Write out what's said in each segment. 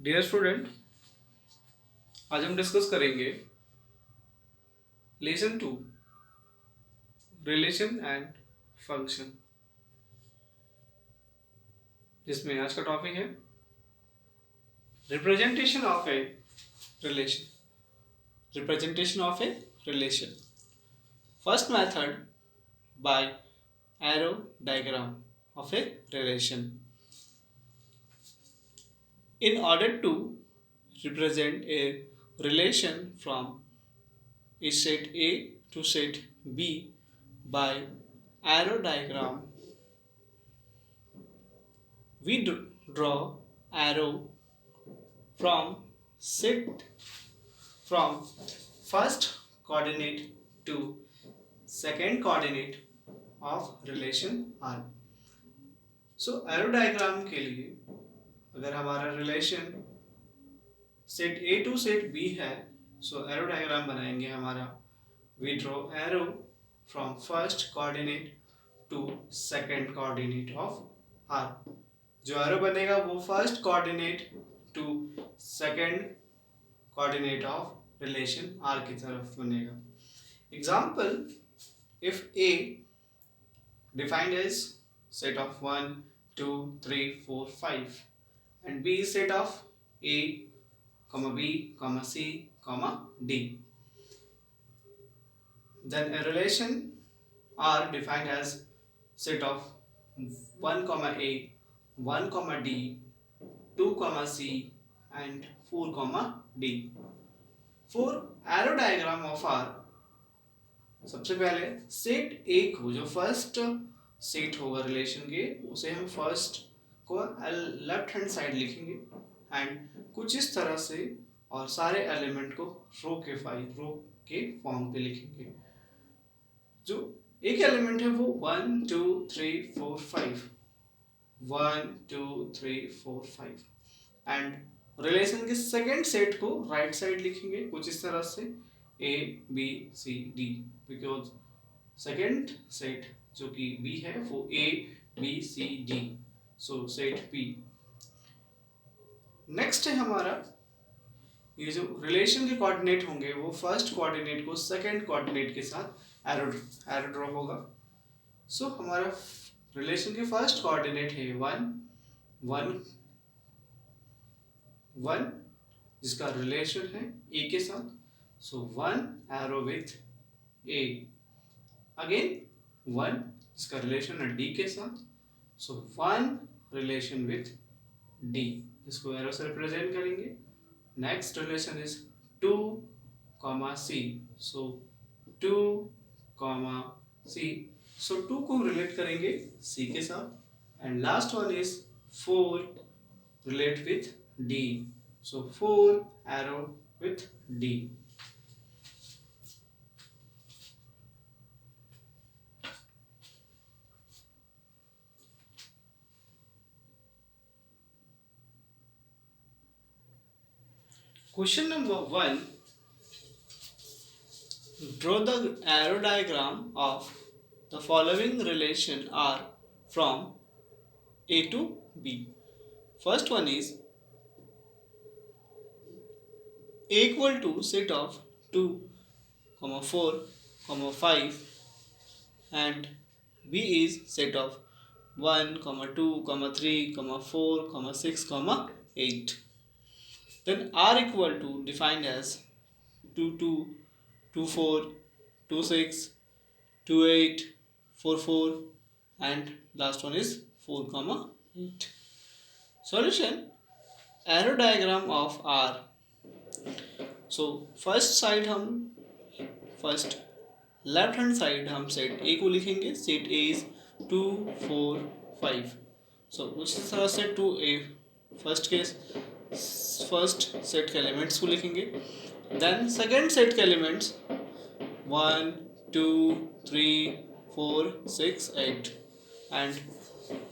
Dear student, आज हम discuss करेंगे लेसन 2 रिलेशन एंड फंक्शन, जिसमें आज का टॉपिक है representation of a relation. Representation of a relation. First method by arrow diagram of a relation. In order to represent a relation from a set A to set B by arrow diagram, we draw arrow from set from first coordinate to second coordinate of relation R. So arrow diagram के लिए अगर हमारा relation set A to set B है, so arrow diagram बनाएंगे हमारा। We draw arrow from first coordinate to second coordinate of R. जो arrow बनेगा वो first coordinate to second coordinate of relation R की तरफ बनेगा। Example, if A defined as set of 1 2 3 4 5 and B is set of A, B, C, D. Then a relation R defined as set of 1, A, 1, D, 2, C and 4, D. For arrow diagram of R, सबसे पहले set A को जो first set होगा relation के, उसे हम first को left hand side लिखेंगे एंड कुछ इस तरह से, और सारे एलिमेंट को रो के फॉर्म पे लिखेंगे। जो एक एलिमेंट है वो 1 2 3 4 5 1 2 3 4 5 एंड रिलेशन के सेकेंड सेट को राइट साइड लिखेंगे कुछ इस तरह से A B C D, because second set जो कि B है वो A B C D, so set P। Next है हमारा ये जो रिलेशन के कोऑर्डिनेट होंगे वो फर्स्ट कोऑर्डिनेट को सेकंड कोऑर्डिनेट के साथ एरो ड्रॉ होगा। सो हमारा रिलेशन के फर्स्ट कोऑर्डिनेट है 1 1 1, जिसका रिलेशन है A के साथ, सो 1 एरो विथ A। अगेन 1 जिसका रिलेशन है D के साथ, सो 1 रिलेशन विथ D, इसको एरो से रिप्रेजेंट करेंगे। Next relation is 2, C, so 2, C, सो 2 को रिलेट करेंगे C के साथ and last one is 4 relate with D, so 4 arrow with D। Question number 1. Draw the arrow diagram of the following relation R from A to B. First one is A equal to set of 2, 4, 5 and B is set of 1, 2, 3, 4, 6, 8. Then R equal to defined as 2 2, 2 4, 2 6, 2 8, 4 4 and last one is 4, 8. Solution: arrow diagram of R. So first side हम first left hand side हम set A को लिखेंगे। Set A is 2 4 5, सो उसी तरह से 2A first case first set के elements को लिखेंगे। देन सेकेंड सेट के elements 1 2 3 4 6 8 and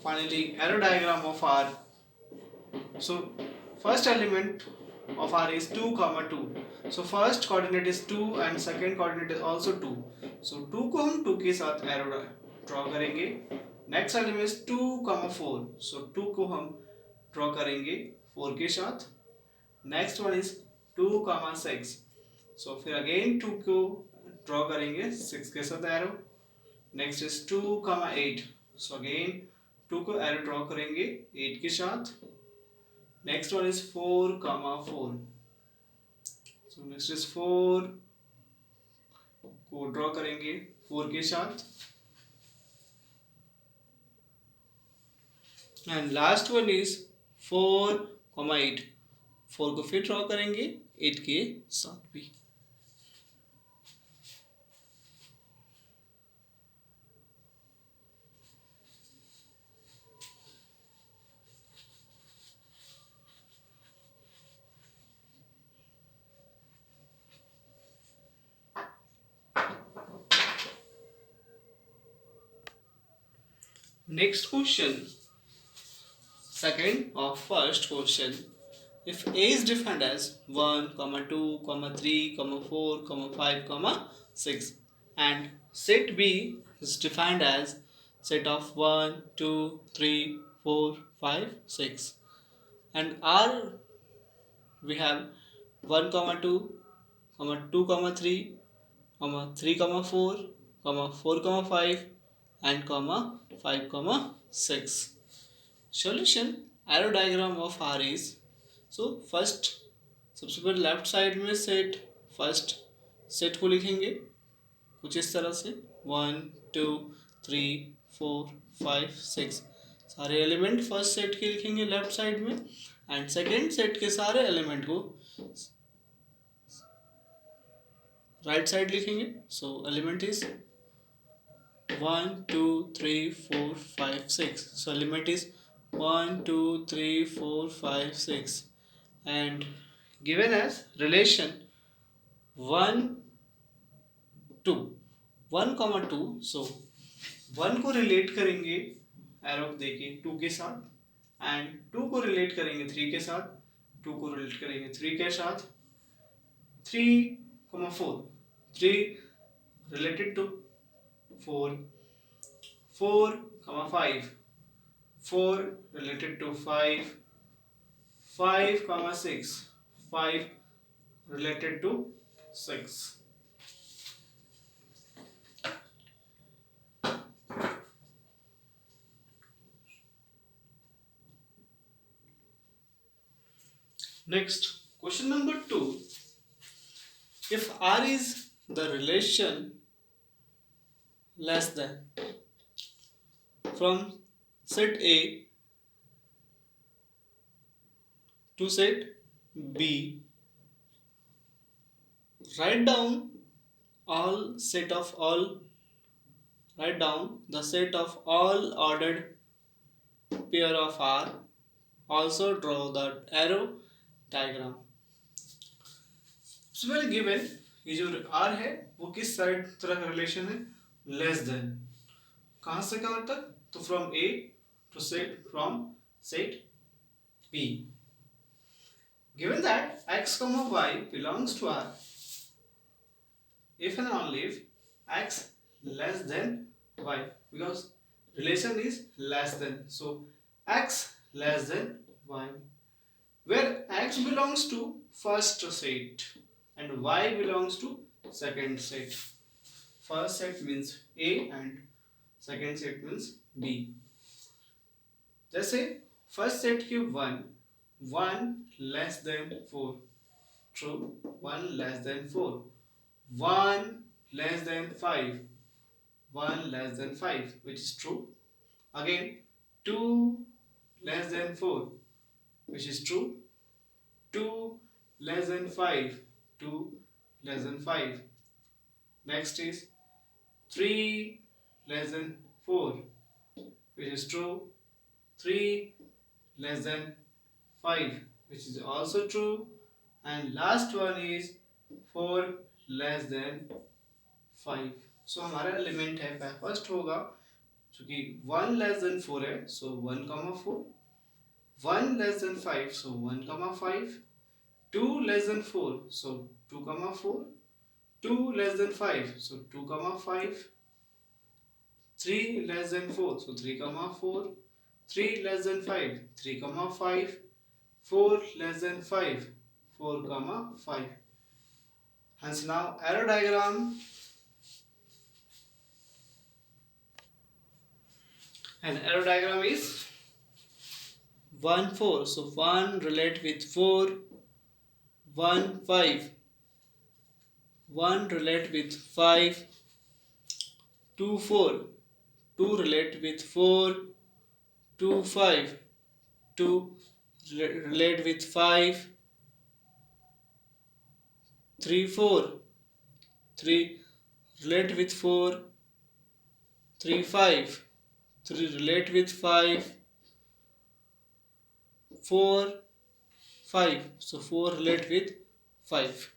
finally arrow diagram of R. So first element of R is 2, 2, so first coordinate is 2 and second coordinate is also 2, so 2 को हम 2 के साथ arrow draw करेंगे। Next element is 2, 4, so 2 को हम draw करेंगे 4 के साथ नेक्स्ट वन इज 2, 6। सो फिर अगेन 2 को ड्रॉ करेंगे 6 के साथ arrow. Next is 2, 8। So again 2 को एरो ड्रॉ करेंगे 8 के साथ। Next one is 4, 4। So next is 4 को ड्रॉ करेंगे 4 के साथ। And last one is 4, 8। 4 को फिर ड्रॉ करेंगे 8 के साथ भी। Next question, second or first question. If A is defined as 1, 2, 3, 4, 5, 6, and set B is defined as set of 1, 2, 3, 4, 5, 6, and R we have 1, 2, 2, 3, 3, 4, 4, 5, and 5, 6. Solution arrow diagram of R is, so first सबसे पहले left side में set, first set को लिखेंगे कुछ इस तरह से 1, 2, 3, 4, 5, 6 सारे एलिमेंट फर्स्ट सेट के लिखेंगे लेफ्ट साइड में, एंड सेकेंड सेट के सारे एलिमेंट को राइट साइड लिखेंगे। सो element is 1, 2, 3, 4, 5, 6. So element is 1, 2, 3, 4, 5, 6, and given as relation 1, 2, 1, 2. So 1 को रिलेट करेंगे एरो देके 2 के साथ, एंड 2 को रिलेट करेंगे 3 के साथ, 2 को रिलेट करेंगे 3 के साथ, 3, 4, 3 related to 4, 4, 5, 4 related to 5, 5, 6, 5 related to 6. Next, question number 2. If R is the relation less than from set A to set B, write down the set of all ordered pair of R. Also draw the arrow diagram. सबसे पहले given ये जो R है वो किस side तरह का relation है, लेस देन। कहां से कहां तक, तो from A to set B. Given that x, y belongs to R, if and only if x less than y, because relation is less than, so x less than y, where x belongs to first set and y belongs to second set. First set means A and second set means B. जैसे first set की 1 less than 4, true, 1 less than 4, 1 less than 5, 1 less than 5, which is true. Again 2 less than 4, which is true. 2 less than 5, 2 less than 5. Next is 3 less than 4, which is true. 3 less than 5, which is also true. And last one is 4 less than 5. So हमारा element है first होगा क्योंकि 1 less than 4 है, so 1, 4, 1 less than 5, so 1, 5, 2 less than 4, so 2, 4, 2 less than 5, so 2, 5, 3 less than 4, so 3, 4, 3 less than 5, 3, 5, 4 less than 5, 4 comma 5. Hence now arrow diagram, and arrow diagram is 1 4. So 1 relate with 4, 1 5. 1 relate with 5, 2 4. 2 relate with 4, 2 5. 2 relate with 5, 3 4. 3 relate with 4, 3 5. 3 relate with 5, 4 5. So 4 relate with 5.